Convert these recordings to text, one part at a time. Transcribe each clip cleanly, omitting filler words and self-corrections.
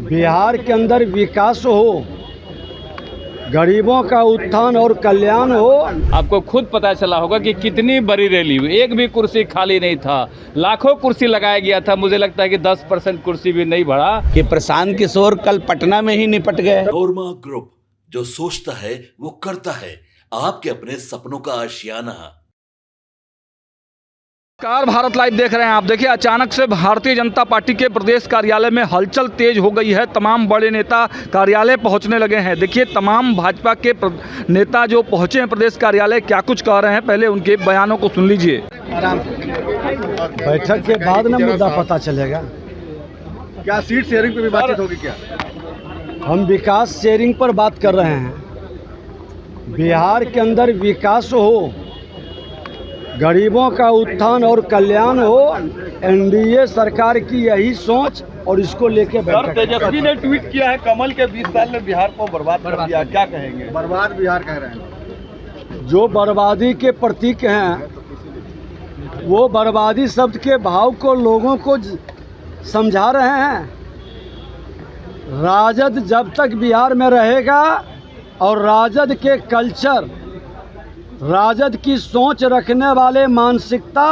बिहार के अंदर विकास हो, गरीबों का उत्थान और कल्याण हो। आपको खुद पता चला होगा कि कितनी बड़ी रैली हुई, एक भी कुर्सी खाली नहीं था, लाखों कुर्सी लगाया गया था। मुझे लगता है कि 10% कुर्सी भी नहीं बढ़ा। कि प्रशांत किशोर कल पटना में ही निपट गए। पनोरमा ग्रुप, जो सोचता है वो करता है। आपके अपने सपनों का आशियाना। कार भारत लाइव देख रहे हैं आप। देखिए, अचानक से भारतीय जनता पार्टी के प्रदेश कार्यालय में हलचल तेज हो गई है। तमाम बड़े नेता कार्यालय पहुंचने लगे हैं। देखिए, तमाम भाजपा के नेता जो पहुंचे हैं प्रदेश कार्यालय, क्या कुछ कह रहे हैं, पहले उनके बयानों को सुन लीजिए। बैठक के बाद ना मुद्दा पता चलेगा। क्या सीट शेयरिंग पे भी बातचीत होगी क्या? हम विकास शेयरिंग पर बात कर रहे हैं। बिहार के अंदर विकास हो, गरीबों का उत्थान और कल्याण हो। एनडीए सरकार की यही सोच और इसको लेके बैठक। तेजस्वी ने ट्वीट किया है, कमल के 20 साल में बिहार को बर्बाद कर दिया। क्या कहेंगे? बर्बाद बिहार कह रहे हैं। जो बर्बादी के प्रतीक हैं, वो बर्बादी शब्द के भाव को लोगों को समझा रहे हैं। राजद जब तक बिहार में रहेगा और राजद के कल्चर, राजद की सोच रखने वाले मानसिकता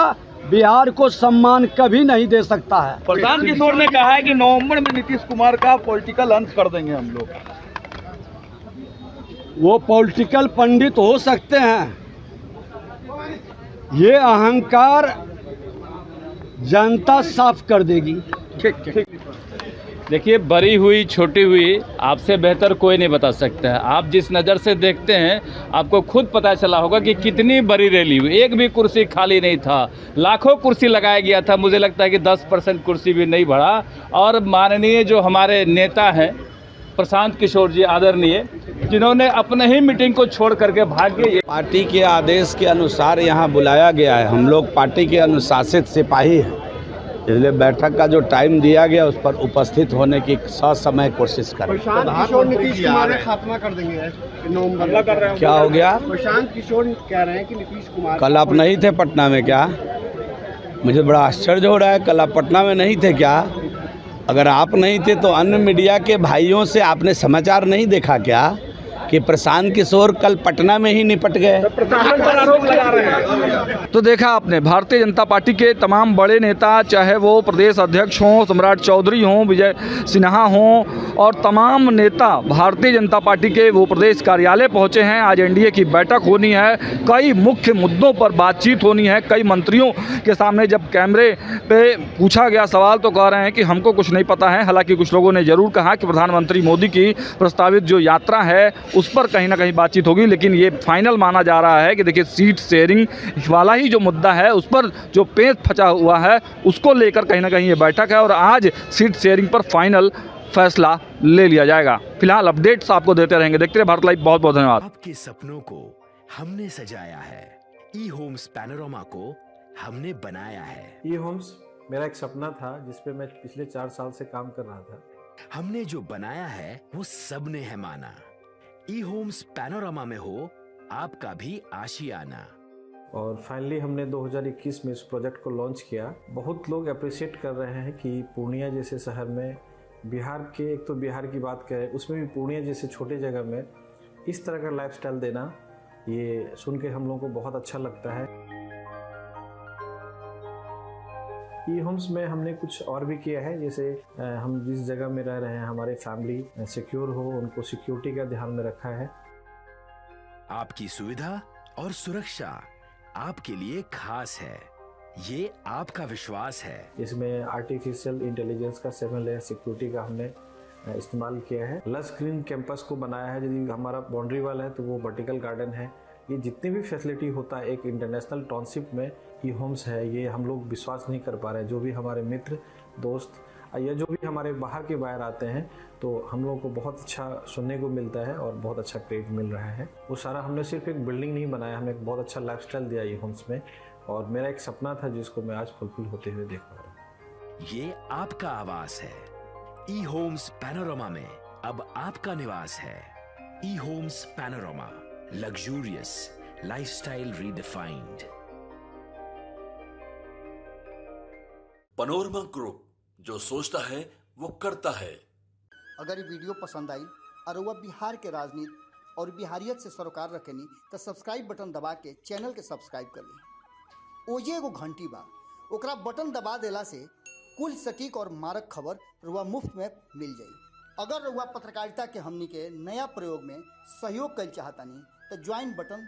बिहार को सम्मान कभी नहीं दे सकता है। प्रशांत किशोर ने कहा है कि नवंबर में नीतीश कुमार का पॉलिटिकल अंत कर देंगे हम लोग। वो पॉलिटिकल पंडित हो सकते हैं, ये अहंकार जनता साफ कर देगी। ठीक। देखिए, बड़ी हुई छोटी हुई आपसे बेहतर कोई नहीं बता सकता है। आप जिस नज़र से देखते हैं, आपको खुद पता चला होगा कि कितनी बड़ी रैली हुई, एक भी कुर्सी खाली नहीं था, लाखों कुर्सी लगाया गया था। मुझे लगता है कि 10% कुर्सी भी नहीं बढ़ा। और माननीय जो हमारे नेता हैं प्रशांत किशोर जी आदरणीय, जिन्होंने अपने ही मीटिंग को छोड़ करके भाग गए। पार्टी के आदेश के अनुसार यहाँ बुलाया गया है। हम लोग पार्टी के अनुशासित सिपाही हैं, इसलिए बैठक का जो टाइम दिया गया उस पर उपस्थित होने की ससमय कोशिश करें। प्रशांत किशोर नीतीश कुमार खात्मा कर देंगे नवंबर कर रहे हैं। क्या हो गया? प्रशांत किशोर कह रहे हैं कि नीतीश कुमार। कल आप नहीं थे पटना में क्या? मुझे बड़ा आश्चर्य हो रहा है, कल आप पटना में नहीं थे क्या? अगर आप नहीं थे तो अन्य मीडिया के भाइयों से आपने समाचार नहीं देखा क्या कि प्रशांत किशोर कल पटना में ही निपट गए? प्रशासन पर आरोप लगा रहे हैं। तो देखा आपने, भारतीय जनता पार्टी के तमाम बड़े नेता, चाहे वो प्रदेश अध्यक्ष हों, सम्राट चौधरी हों, विजय सिन्हा हों, और तमाम नेता भारतीय जनता पार्टी के वो प्रदेश कार्यालय पहुंचे हैं। आज एनडीए की बैठक होनी है, कई मुख्य मुद्दों पर बातचीत होनी है। कई मंत्रियों के सामने जब कैमरे पे पूछा गया सवाल तो कह रहे हैं कि हमको कुछ नहीं पता है। हालांकि कुछ लोगों ने ज़रूर कहा कि प्रधानमंत्री मोदी की प्रस्तावित जो यात्रा है उस पर कहीं ना कहीं बातचीत होगी। लेकिन ये फाइनल माना जा रहा है कि देखिए, सीट शेयरिंग वाला ही जो मुद्दा है उस पर जो पेच फंसा हुआ है उसको लेकर कहीं ना कहीं ये बैठक है और आज सीट शेयरिंग पर फाइनल फैसला ले लिया जाएगा। फिलहाल अपडेट्स आपको देते रहेंगे। देखते रहिए भारत लाइव। बहुत बहुत धन्यवाद। आपके सपनों को हमने सजाया है, ई होम्स पैनोरमा को हमने बनाया है। ई होम्स मेरा एक सपना था जिसपे मैं पिछले 4 साल से काम कर रहा था। हमने जो बनाया है वो सबने है माना। ई होम्स पैनोरमा में हो आपका भी आशियाना। और फाइनली हमने 2021 में इस प्रोजेक्ट को लॉन्च किया। बहुत लोग अप्रिशिएट कर रहे हैं कि पूर्णिया जैसे शहर में, बिहार के, एक तो बिहार की बात करें उसमें भी पूर्णिया जैसे छोटे जगह में इस तरह का लाइफस्टाइल देना, ये सुन के हम लोगों को बहुत अच्छा लगता है। ई होम्स में हमने कुछ और भी किया है, जैसे हम जिस जगह में रह रहे हैं हमारे फैमिली सिक्योर हो, उनको सिक्योरिटी का ध्यान में रखा है। आपकी सुविधा और सुरक्षा आपके लिए खास है, ये आपका विश्वास है। इसमें आर्टिफिशियल इंटेलिजेंस का 7 लेयर सिक्योरिटी का हमने इस्तेमाल किया है। लस ग्रीन कैंपस को बनाया है। यदि हमारा बाउंड्री वाल है तो वो वर्टिकल गार्डन है। ये जितनी भी फैसिलिटी होता है एक इंटरनेशनल टाउनशिप में ई होम्स है, ये हम लोग विश्वास नहीं कर पा रहे हैं। जो भी हमारे मित्र दोस्त या जो भी हमारे बाहर के बाहर आते हैं तो हम लोगों को बहुत अच्छा सुनने को मिलता है और बहुत अच्छा क्रेडिट मिल रहा है। वो सारा हमने सिर्फ एक बिल्डिंग नहीं बनाया, हमें एक बहुत अच्छा लाइफस्टाइल दिया ई होम्स में, और मेरा एक सपना था जिसको मैं आज फुलफिल होते हुए देख पा रहा हूँ। ये आपका आवास है। ई होम्स पैनोरमा में अब आपका निवास है। E homes panorama, luxurious lifestyle redefined. Panorama group, जो सोचता है वो करता है। अगर ये वीडियो पसंद आई और वह बिहार के राजनीति और बिहारियत से सरोकार रखेनी तो सब्सक्राइब बटन दबा के चैनल के सब्सक्राइब कर ली। ओजे एगो घंटी बा, ओकरा बटन दबा देला से कुल सटीक और मारक खबर रुआ मुफ्त में मिल जाई। अगर रुआ पत्रकारिता के हमनी के नया प्रयोग में सहयोग कर चाहतानी तो ज्वाइन बटन